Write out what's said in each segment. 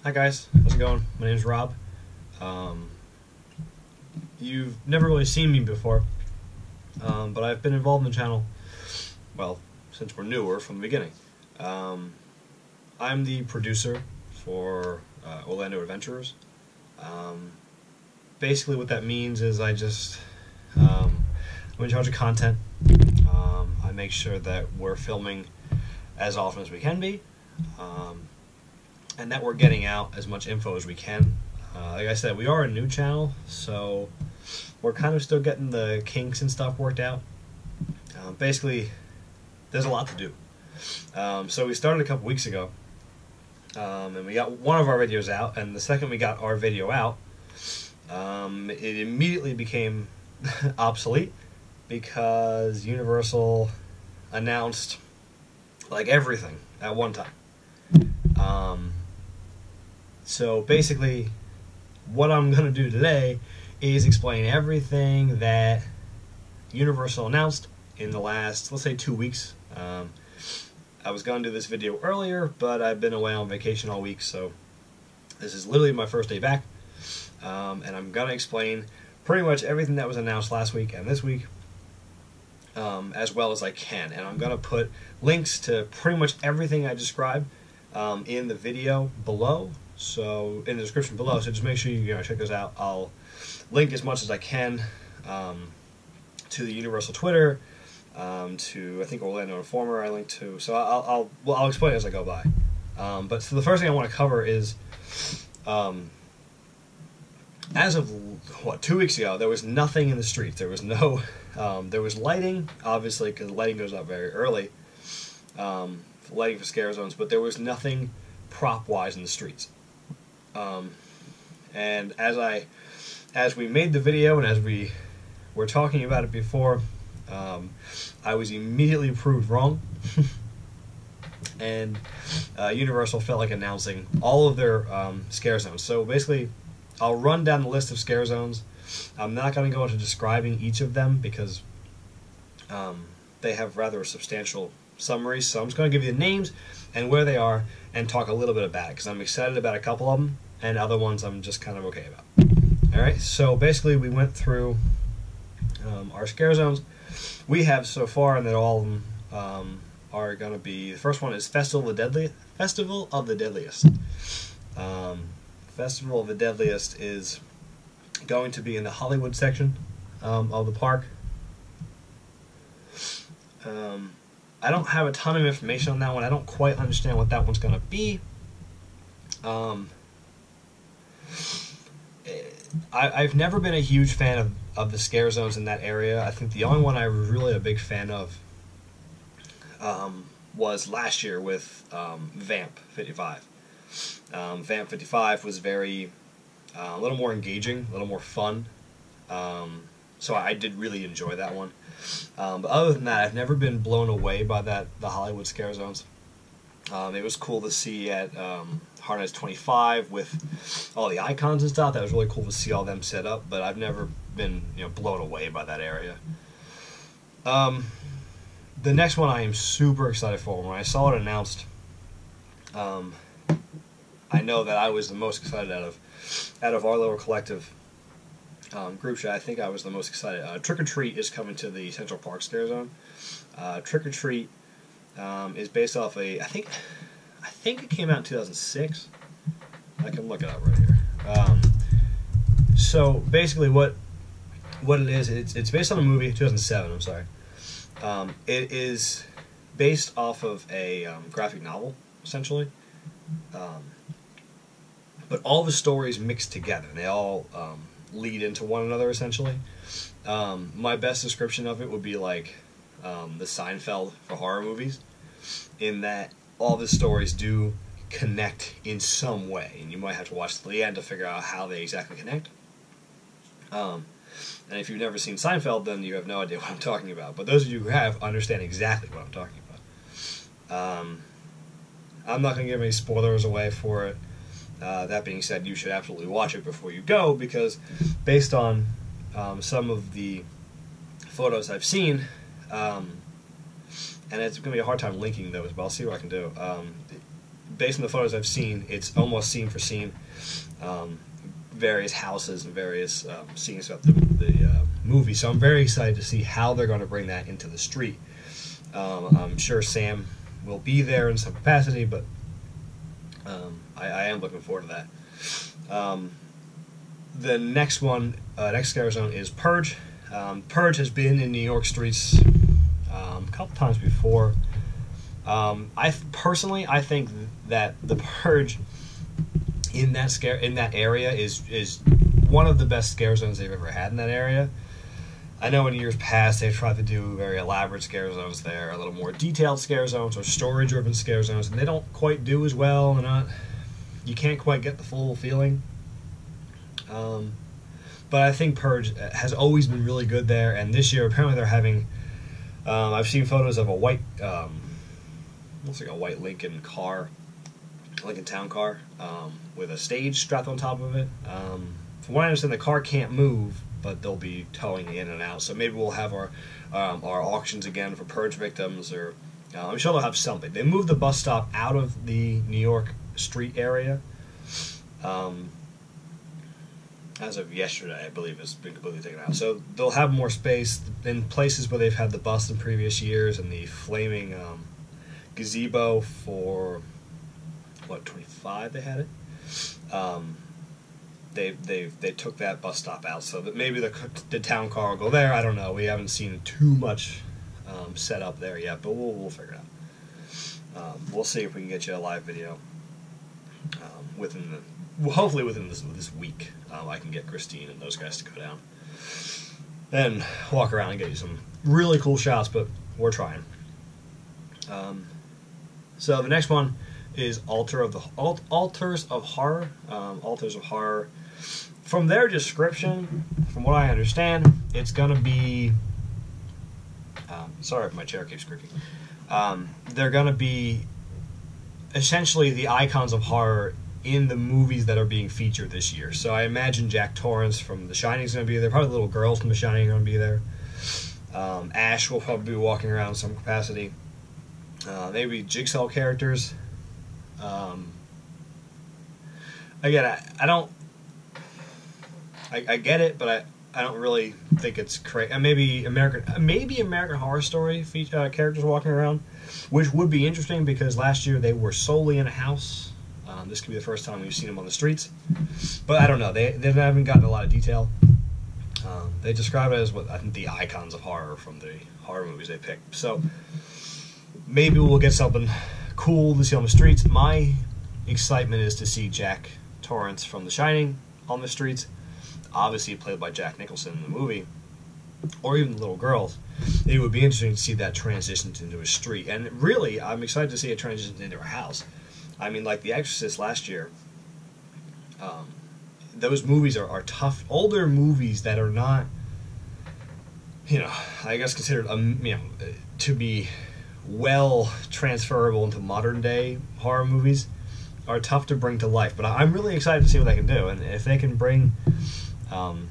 Hi guys, how's it going? My name's Rob. You've never really seen me before, but I've been involved in the channel, well, since we're newer from the beginning. I'm the producer for Orlando Adventurers. Basically what that means is I'm in charge of content. I make sure that we're filming as often as we can be, and that we're getting out as much info as we can. Like I said, we are a new channel, so we're kind of still getting the kinks and stuff worked out. Basically, there's a lot to do. So we started a couple weeks ago, and we got one of our videos out, and the second we got our video out, it immediately became obsolete because Universal announced like everything at one time. So basically what I'm going to do today is explain everything that Universal announced in the last, let's say, 2 weeks. I was going to do this video earlier, but I've been away on vacation all week, so this is literally my first day back. And I'm going to explain pretty much everything that was announced last week and this week, as well as I can. And I'm going to put links to pretty much everything I described in the video below, so in the description below. So just make sure you check those out. I'll link as much as I can to the Universal Twitter, to I think Orlando Informer I linked to. So I'll explain it as I go by. But so the first thing I want to cover is, as of 2 weeks ago, there was nothing in the streets. There was no, there was lighting, obviously, because lighting goes up very early, lighting for scare zones, but there was nothing prop-wise in the streets. And as we made the video and as we were talking about it before, I was immediately proved wrong. And Universal felt like announcing all of their scare zones. So basically, I'll run down the list of scare zones. I'm not going to go into describing each of them because they have rather substantial summaries. So I'm just going to give you the names and where they are and talk a little bit about it, because I'm excited about a couple of them and other ones I'm just kind of okay about. Alright, so basically we went through our scare zones. We have so far, and that all of them are going to be, the first one is Festival of the Deadliest. Festival of the Deadliest is going to be in the Hollywood section of the park. I don't have a ton of information on that one. I don't quite understand what that one's going to be. I've never been a huge fan of the scare zones in that area. I think the only one I was really a big fan of was last year with Vamp 55. Vamp 55 was very, a little more engaging, a little more fun. So I did really enjoy that one. But other than that, I've never been blown away by the Hollywood scare zones. It was cool to see at Hard Nights 25 with all the icons and stuff. That was really cool to see all them set up, but I've never been blown away by that area. The next one I am super excited for. When I saw it announced, I know that I was the most excited out of our little collective group chat. I think I was the most excited. Trick or Treat is coming to the Central Park Scare Zone. Trick or Treat is based off I think it came out in 2006. I can look it up right here. So basically, what it is, it's based on a movie, 2007. I'm sorry. It is based off of a graphic novel, essentially. But all the stories mixed together, and they all lead into one another, essentially. My best description of it would be like the Seinfeld for horror movies, in that all the stories do connect in some way, and you might have to watch to the end to figure out how they exactly connect. And if you've never seen Seinfeld, then you have no idea what I'm talking about. But those of you who have understand exactly what I'm talking about. I'm not going to give any spoilers away for it. That being said, you should absolutely watch it before you go, because based on some of the photos I've seen, and it's going to be a hard time linking those, but I'll see what I can do. based on the photos I've seen, it's almost scene for scene. Various houses and various scenes throughout the movie. So I'm very excited to see how they're going to bring that into the street. I'm sure Sam will be there in some capacity, but I am looking forward to that. The next one, next scare zone is Purge. Purge has been in New York streets a couple times before. I think that the Purge in that area is one of the best scare zones they've ever had in that area. I know in years past they've tried to do very elaborate scare zones there, a little more detailed scare zones or story-driven scare zones, and they don't quite do as well. You can't quite get the full feeling. But I think Purge has always been really good there, and this year apparently they're having. I've seen photos of a white, looks like a white Lincoln Town car, with a stage strapped on top of it. From what I understand, the car can't move, but they'll be towing it in and out. So maybe we'll have our auctions again for Purge victims, or I'm sure they'll have something. They moved the bus stop out of the New York street area. As of yesterday, I believe it's been completely taken out. So they'll have more space in places where they've had the bus in previous years, and the flaming gazebo for 25 they had it. They took that bus stop out, so that maybe the town car will go there. I don't know. We haven't seen too much set up there yet, but we'll figure it out. We'll see if we can get you a live video hopefully within this week. I can get Christine and those guys to go down and walk around and get you some really cool shots, but we're trying. So the next one is Altars of Horror. Altars of Horror. From their description, from what I understand, it's going to be... sorry if my chair keeps creaking. They're going to be essentially the icons of horror in the movies that are being featured this year. So I imagine Jack Torrance from The Shining is going to be there. Probably the little girls from The Shining are going to be there. Ash will probably be walking around in some capacity. Maybe Jigsaw characters. Again, I get it, but I don't really think it's crazy. Maybe American Horror Story characters walking around, which would be interesting because last year they were solely in a house. This could be the first time we've seen them on the streets, but I don't know. They haven't gotten a lot of detail. They describe it as what I think the icons of horror from the horror movies they picked. So maybe we'll get something cool to see on the streets. My excitement is to see Jack Torrance from The Shining on the streets, obviously played by Jack Nicholson in the movie, or even the little girls. It would be interesting to see that transition into a street, and really, I'm excited to see it transition into a house. I mean, like The Exorcist last year, those movies are tough, older movies that are not, I guess considered, to be well transferable into modern day horror movies, are tough to bring to life. But I'm really excited to see what they can do, and if they can bring, The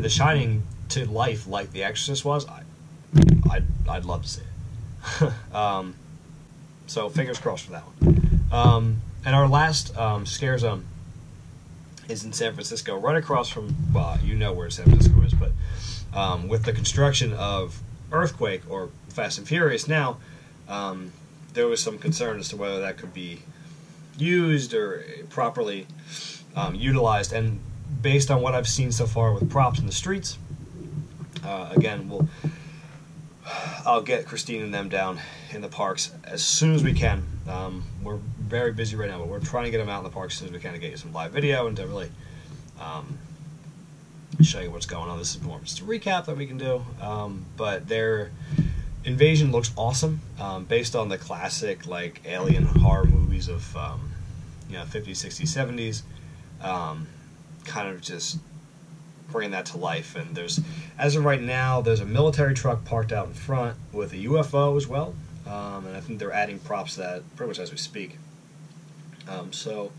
Shining to life like The Exorcist was, I'd love to see it. So fingers crossed for that one. And our last scare zone is in San Francisco, right across from, well, you know where San Francisco is, but with the construction of Earthquake or Fast and Furious now, there was some concern as to whether that could be used or properly utilized. And based on what I've seen so far with props in the streets, again, I'll get Christine and them down in the parks as soon as we can. We're very busy right now, but we're trying to get them out in the parks as soon as we can to get you some live video and to really show you what's going on. This is more just a recap that we can do, but their invasion looks awesome, based on the classic like alien horror movies of 50s, 60s, 70s, kind of just bringing that to life. And as of right now, there's a military truck parked out in front with a UFO as well, and I think they're adding props to that pretty much as we speak. So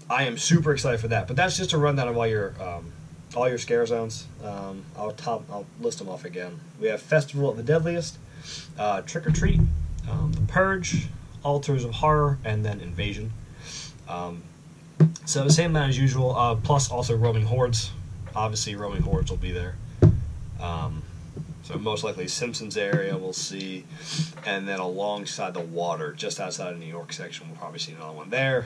I am super excited for that. But that's just a rundown of all your scare zones. I'll list them off again. We have Festival of the Deadliest, Trick or Treat, The Purge, Altars of Horror, and then Invasion. So the same amount as usual, plus also Roaming Hordes. Obviously, Roaming Hordes will be there. So most likely Simpsons area we'll see, and then alongside the water, just outside of the New York section, we'll probably see another one there,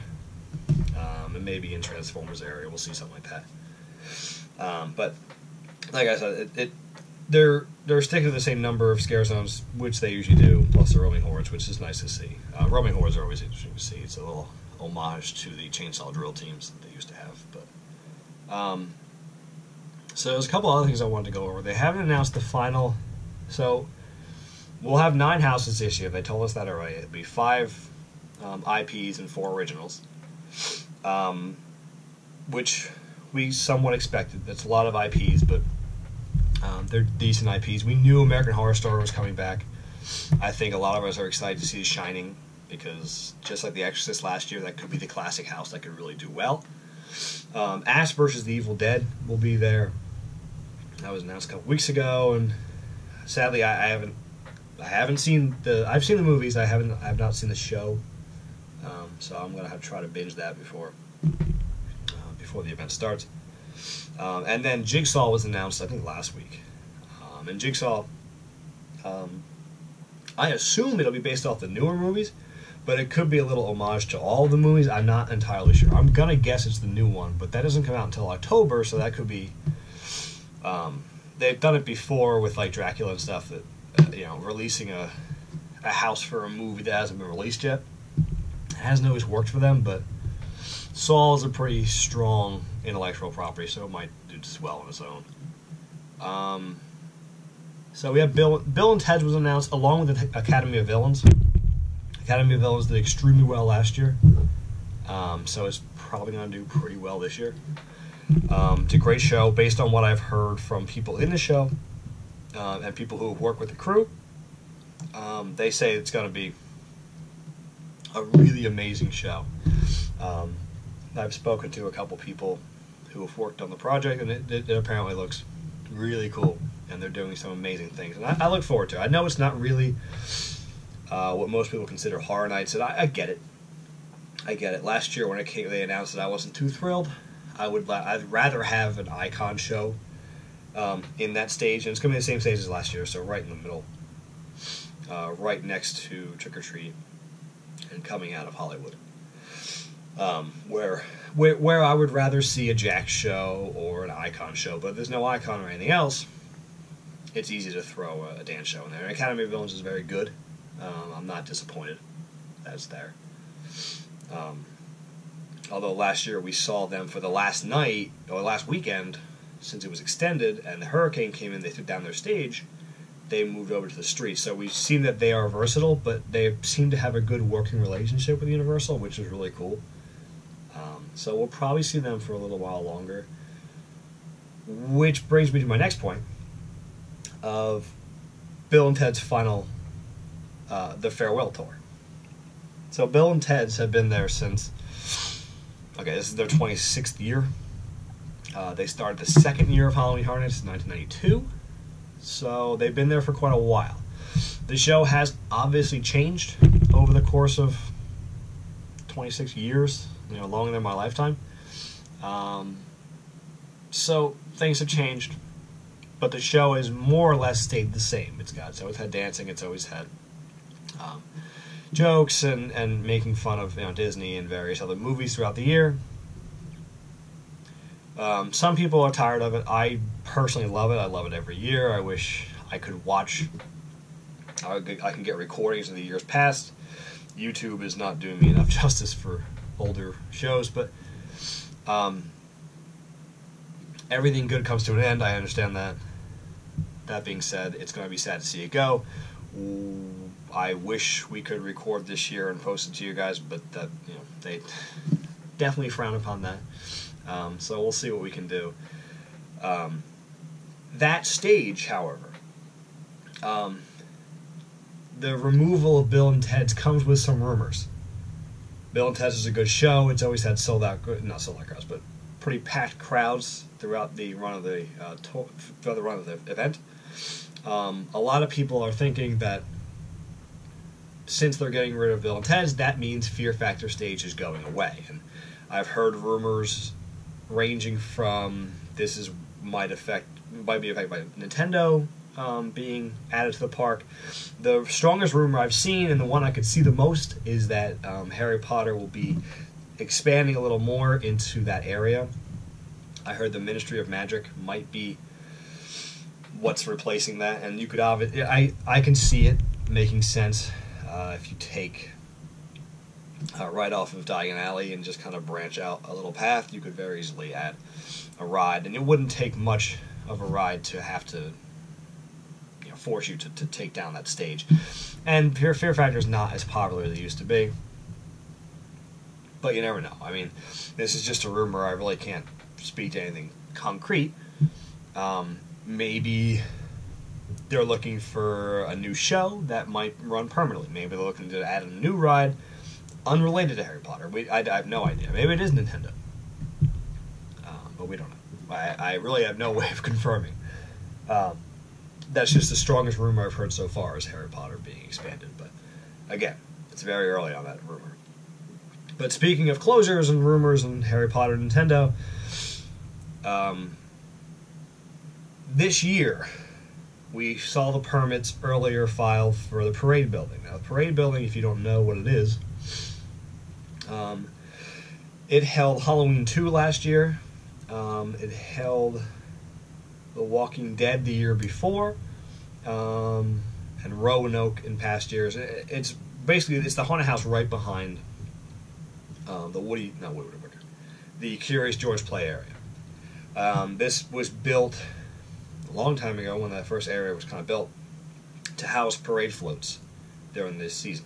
and maybe in Transformers area we'll see something like that. But like I said, they're sticking to the same number of scare zones, which they usually do, plus the Roaming Hordes, which is nice to see. Roaming Hordes are always interesting to see. It's a little homage to the Chainsaw Drill teams that they used to have. But so there's a couple other things I wanted to go over. They haven't announced the final. So we'll have 9 houses this year. They told us that already. It'll be 5 IPs and 4 originals, which we somewhat expected. That's a lot of IPs, but they're decent IPs. We knew American Horror Story was coming back. I think a lot of us are excited to see The Shining, because just like The Exorcist last year, that could be the classic house that could really do well. Ash vs. the Evil Dead will be there. That was announced a couple weeks ago, and sadly, I haven't seen the. I've seen the movies. I have not seen the show. So I'm gonna have to try to binge that before the event starts. And then Jigsaw was announced, I think, last week. And Jigsaw, I assume it'll be based off the newer movies, but it could be a little homage to all the movies. I'm not entirely sure. I'm gonna guess it's the new one, but that doesn't come out until October, so that could be. They've done it before with like Dracula and stuff. That releasing a house for a movie that hasn't been released yet. It hasn't always worked for them, but Saw is a pretty strong intellectual property, so it might do just well on its own. So we have Bill and Ted was announced along with the Academy of Villains. Academy of Villains did extremely well last year, so it's probably going to do pretty well this year. It's a great show based on what I've heard from people in the show and people who work with the crew. They say it's going to be a really amazing show. I've spoken to a couple people who have worked on the project, and it apparently looks really cool, and they're doing some amazing things. And I look forward to it. I know it's not really what most people consider Horror Nights, and I get it. I get it. Last year when they announced it, I wasn't too thrilled. I'd rather have an icon show in that stage, and it's going to be the same stage as last year, so right in the middle, right next to Trick or Treat and coming out of Hollywood, where I would rather see a Jack show or an icon show, but if there's no icon or anything else, it's easy to throw a dance show in there. Academy of Villains is very good. I'm not disappointed that's there. Although last year we saw them for the last night, or last weekend, since it was extended, and the hurricane came in, they took down their stage, they moved over to the street. So we've seen that they are versatile, but they seem to have a good working relationship with Universal, which is really cool. So we'll probably see them for a little while longer. Which brings me to my next point of Bill and Ted's final, the farewell tour. So Bill and Ted's have been there since, this is their 26th year. They started the second year of Halloween Horror Nights in 1992. So they've been there for quite a while. The show has obviously changed over the course of 26 years, longer than my lifetime. So things have changed, but the show has more or less stayed the same. It's always had dancing. It's always had jokes and making fun of Disney and various other movies throughout the year. Some people are tired of it. I personally love it. I love it every year. I wish I could watch. I can get recordings of the years past. YouTube is not doing me enough justice for older shows, but everything good comes to an end. I understand that. That being said, it's going to be sad to see it go. I wish we could record this year and post it to you guys, but that they definitely frown upon that. So we'll see what we can do. That stage, however, the removal of Bill and Ted's comes with some rumors. Bill and Ted's is a good show. It's always had not sold out crowds, but pretty packed crowds throughout the run of the event. A lot of people are thinking that since they're getting rid of Bill and Ted's, that means Fear Factor stage is going away. And I've heard rumors ranging from might be affected by Nintendo being added to the park. The strongest rumor I've seen, and the one I could see the most, is that Harry Potter will be expanding a little more into that area. I heard the Ministry of Magic might be what's replacing that, and you could I can see it making sense if you take right off of Diagon Alley and just kind of branch out a little path. You could very easily add a ride, and it wouldn't take much of a ride to have to force you to take down that stage. And Fear Factor is not as popular as it used to be, but you never know. I mean, this is just a rumor. I really can't speak to anything concrete. Maybe they're looking for a new show that might run permanently. Maybe they're looking to add a new ride unrelated to Harry Potter. I have no idea. Maybe it is Nintendo, but we don't know. I really have no way of confirming. That's just the strongest rumor I've heard so far, is Harry Potter being expanded. But again, it's very early on that rumor. But speaking of closures and rumors and Harry Potter and Nintendo, this year we saw the permits earlier filed for the Parade Building. Now, the Parade Building, if you don't know what it is, it held Halloween 2 last year. It held The Walking Dead the year before, and Roanoke in past years. It's the haunted house right behind the Curious George play area. This was built a long time ago, when that first area was kind of built, to house parade floats during this season.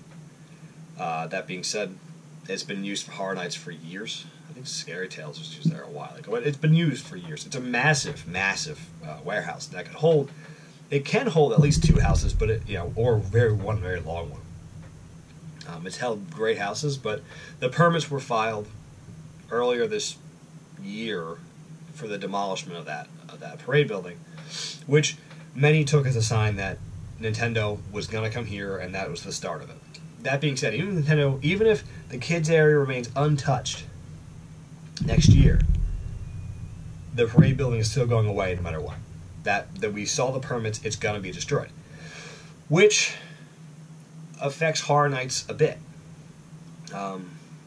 That being said, it's been used for Horror Nights for years. I think Scary Tales was used there a while ago, but it's been used for years. It's a massive, massive warehouse that can hold at least 2 houses, but one very long one. It's held great houses, but the permits were filed earlier this year for the demolishment of that parade building, which many took as a sign that Nintendo was going to come here, and that was the start of it. That being said, even if the kids area remains untouched next year, the parade building is still going away no matter what. That we saw the permits, it's going to be destroyed, which affects Horror Nights a bit.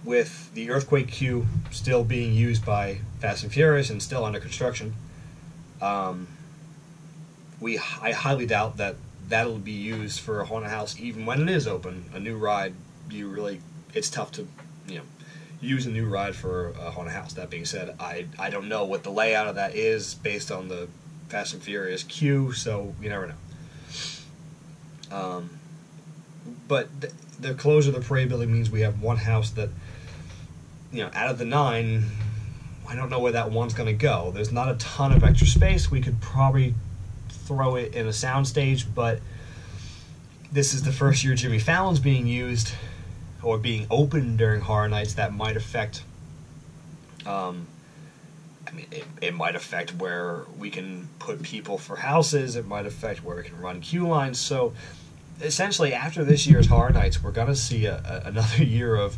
With the earthquake queue still being used by Fast and Furious and still under construction, I highly doubt that that'll be used for a haunted house even when it is open. A new ride, it's tough to use a new ride for a haunted house. That being said, I don't know what the layout of that is based on the Fast and Furious queue, so you never know. But the closure of the parade building means we have one house that, out of the 9, I don't know where that one's going to go. There's not a ton of extra space. We could probably throw it in a soundstage, but this is the first year Jimmy Fallon's being used or being open during Horror Nights. That might affect, it might affect where we can put people for houses. It might affect where we can run queue lines. So essentially, after this year's Horror Nights, we're going to see another year of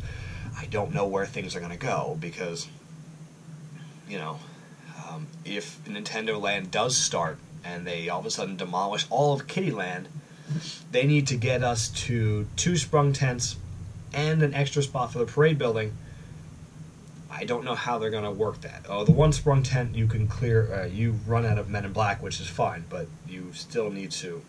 I don't know where things are going to go, because if Nintendo Land does start and they all of a sudden demolish all of Kittyland, they need to get us to 2 sprung tents and an extra spot for the parade building. I don't know how they're going to work that. Oh, the 1 sprung tent you can clear, you run out of Men in Black, which is fine, but you still need to,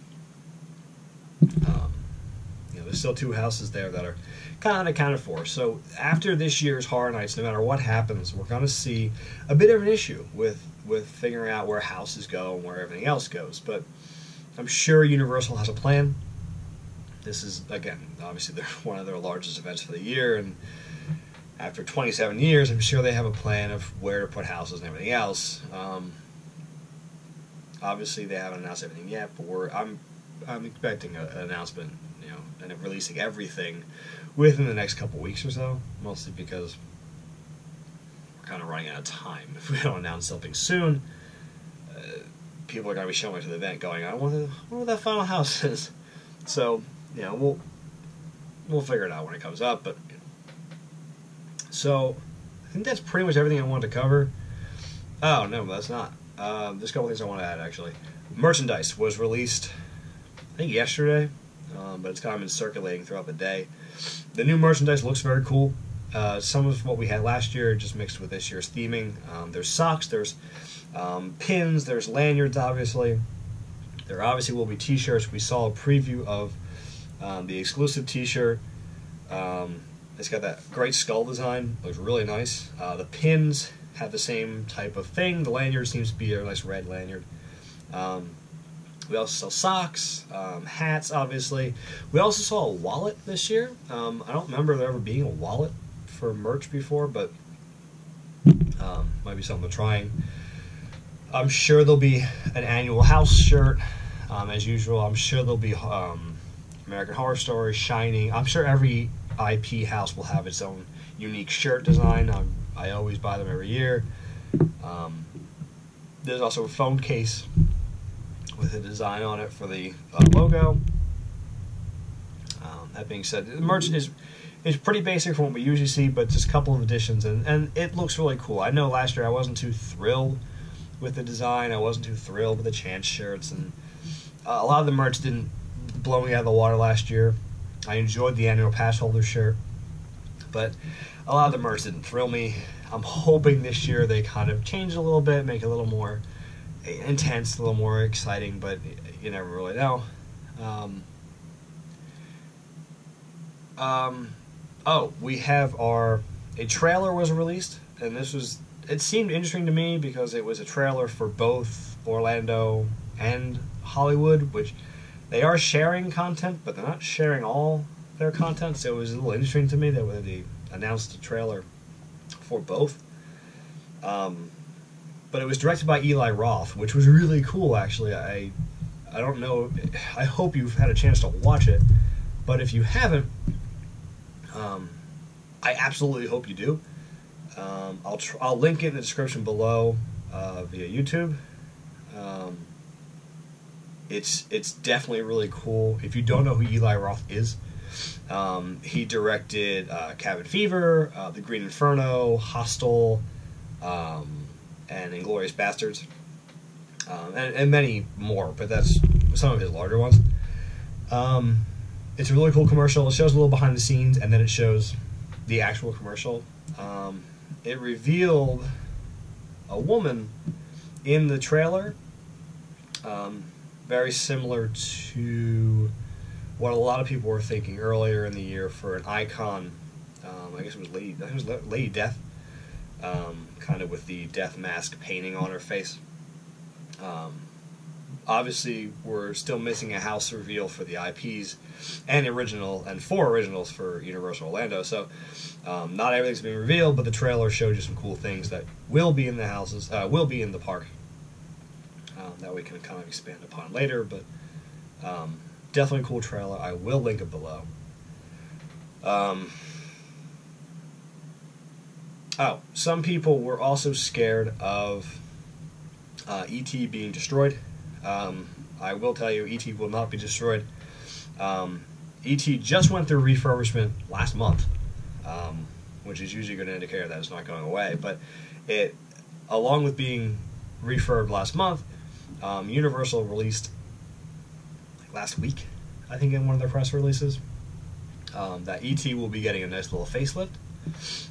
there's still 2 houses there that are kind of accounted for. So after this year's Horror Nights, no matter what happens, we're going to see a bit of an issue with figuring out where houses go and where everything else goes. But I'm sure Universal has a plan. This is, again, obviously they're one of their largest events for the year, and after 27 years, I'm sure they have a plan of where to put houses and everything else. Obviously, they haven't announced everything yet, but I'm expecting an announcement, and releasing everything within the next couple weeks or so, mostly because we're kind of running out of time. If we don't announce something soon, people are going to be showing up to the event going, I wonder what that final house is. So, we'll figure it out when it comes up. But so I think that's pretty much everything I wanted to cover. Oh no, that's not. There's a couple things I want to add actually. Merchandise was released, I think yesterday, but it's kind of been circulating throughout the day. The new merchandise looks very cool. Some of what we had last year just mixed with this year's theming. There's socks, there's pins, there's lanyards, obviously. There obviously will be t-shirts. We saw a preview of the exclusive t-shirt. It's got that great skull design. Looks really nice. The pins have the same type of thing. The lanyard seems to be a nice red lanyard. We also saw socks, hats, obviously. We also saw a wallet this year. I don't remember there ever being a wallet for merch before, but might be something to try. I'm sure there'll be an annual house shirt, as usual. I'm sure there'll be American Horror Story, Shining. I'm sure every IP house will have its own unique shirt design. I always buy them every year. There's also a phone case with a design on it for the logo. That being said, the merch is pretty basic from what we usually see, but just a couple of additions, and it looks really cool. I know last year I wasn't too thrilled with the design. I wasn't too thrilled with the Chance shirts, and a lot of the merch didn't blow me out of the water last year. I enjoyed the annual pass holder shirt, but a lot of the merch didn't thrill me. I'm hoping this year they kind of change it a little bit, make it a little more intense, a little more exciting, but you never really know. We have a trailer was released, and it seemed interesting to me because it was a trailer for both Orlando and Hollywood, which they are sharing content, but they're not sharing all their content, so it was a little interesting to me that they announced a trailer for both. But it was directed by Eli Roth, which was really cool, actually. I don't know, I hope you've had a chance to watch it, but if you haven't, I absolutely hope you do. I'll link it in the description below via YouTube. It's definitely really cool. If you don't know who Eli Roth is, he directed Cabin Fever, The Green Inferno, Hostel, and Inglourious Bastards, and many more, but that's some of his larger ones. It's a really cool commercial. It shows a little behind the scenes, and then it shows the actual commercial. It revealed a woman in the trailer, very similar to what a lot of people were thinking earlier in the year for an icon. I guess it was Lady Death, kind of with the death mask painting on her face. Obviously, we're still missing a house reveal for the IPs and four originals for Universal Orlando. So, not everything's been revealed, but the trailer showed you some cool things that will be in the houses, will be in the park. That we can kind of expand upon later, but definitely a cool trailer. I will link it below. Some people were also scared of E.T. being destroyed. I will tell you, E.T. will not be destroyed. E.T. just went through refurbishment last month, which is usually a good indicator that it's not going away. But it, along with being refurbed last month, Universal released last week, I think, in one of their press releases, that E.T. will be getting a nice little facelift,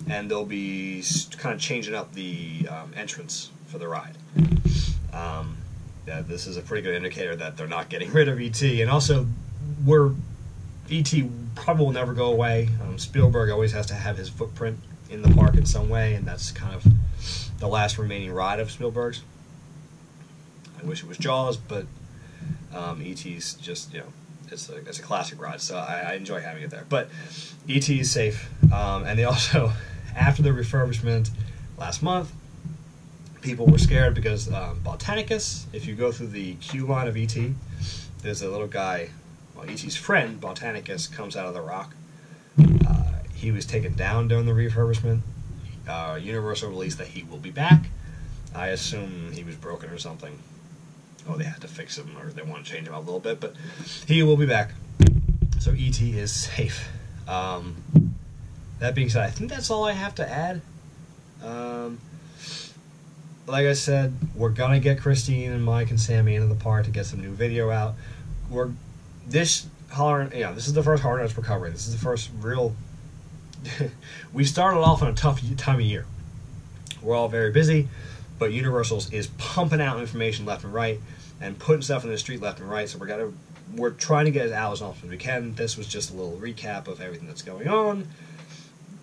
and they'll be kind of changing up the entrance for the ride. This is a pretty good indicator that they're not getting rid of E.T. And also, E.T. probably will never go away. Spielberg always has to have his footprint in the park in some way, and that's kind of the last remaining ride of Spielberg's. I wish it was Jaws, but E.T.'s just, it's a classic ride, so I enjoy having it there. But E.T. is safe, and they also, after the refurbishment last month, people were scared because Botanicus, if you go through the queue line of E.T., there's a little guy, E.T.'s friend, Botanicus, comes out of the rock. He was taken down during the refurbishment. Universal released that he will be back. I assume he was broken or something. They had to fix him, or they want to change him up a little bit, but he will be back. So E.T. is safe. That being said, I think that's all I have to add. Like I said, we're gonna get Christine and Mike and Sammy into the park to get some new video out. This is the first Horror Nights we're covering. This is the first real. We started off on a tough time of year. We're all very busy, but Universal's is pumping out information left and right and putting stuff in the street left and right. So we're trying to get it out as often as we can. This was just a little recap of everything that's going on.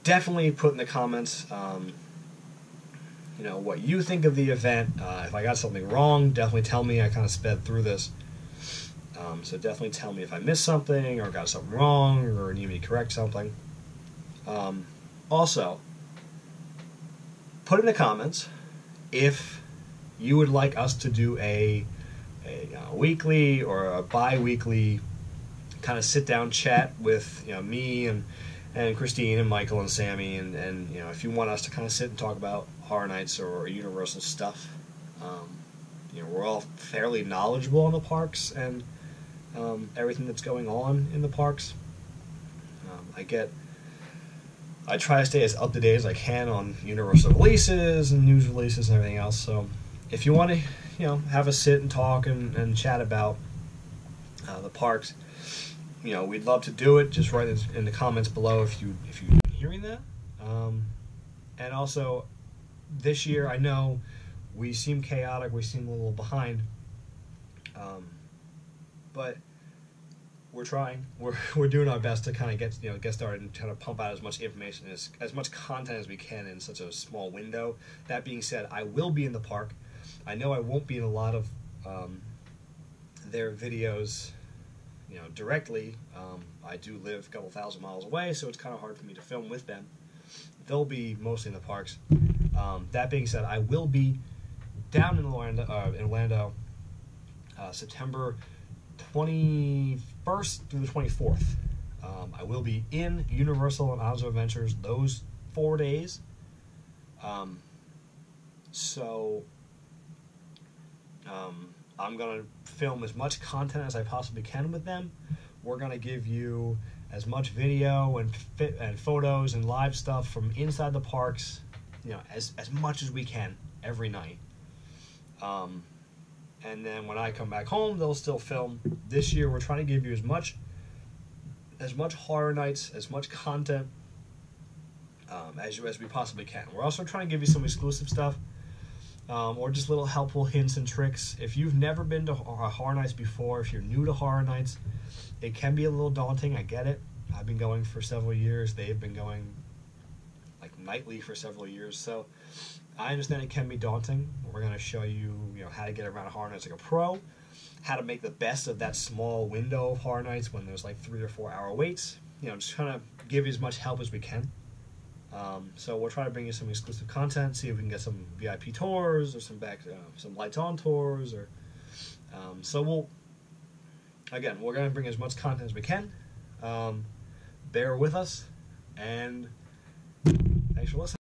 Definitely put in the comments, what you think of the event. If I got something wrong, definitely tell me. I kind of sped through this. So definitely tell me if I missed something or got something wrong or need me to correct something. Also, put in the comments if you would like us to do a weekly or a bi-weekly kind of sit-down chat with me and Christine and Michael and Sammy, and if you want us to kind of sit and talk about Horror Nights or Universal stuff. We're all fairly knowledgeable in the parks and everything that's going on in the parks. I try to stay as up to date as I can on Universal releases and news releases and everything else. So if you want to, have a sit and talk and chat about the parks, we'd love to do it. Just write in the comments below if you're hearing that. And also, this year I know we seem chaotic, we seem a little behind, but we're trying. We're doing our best to kind of get started and kind of pump out as much information as much content as we can in such a small window. That being said, I will be in the park. I know I won't be in a lot of their videos, directly. I do live a couple thousand miles away, so it's kind of hard for me to film with them. They'll be mostly in the parks. That being said, I will be down in Orlando, September 21st through the 24th. I will be in Universal and Islands of Adventures those 4 days. I'm going to film as much content as I possibly can with them. We're going to give you as much video and photos and live stuff from inside the parks, as much as we can every night. And then when I come back home, they'll still film. This year, we're trying to give you as much Horror Nights, as much content as we possibly can. We're also trying to give you some exclusive stuff, or just little helpful hints and tricks. If you've never been to Horror Nights before, if you're new to Horror Nights, it can be a little daunting. I get it. I've been going for several years. They've been going nightly for several years. So I understand it can be daunting. We're going to show you, how to get around a Horror Nights like a pro, how to make the best of that small window of Horror Nights when there's 3 or 4 hour waits. Just kind of give you as much help as we can. So we'll try to bring you some exclusive content, see if we can get some VIP tours or some lights on tours, or so we're going to bring as much content as we can. Bear with us, and thanks for listening.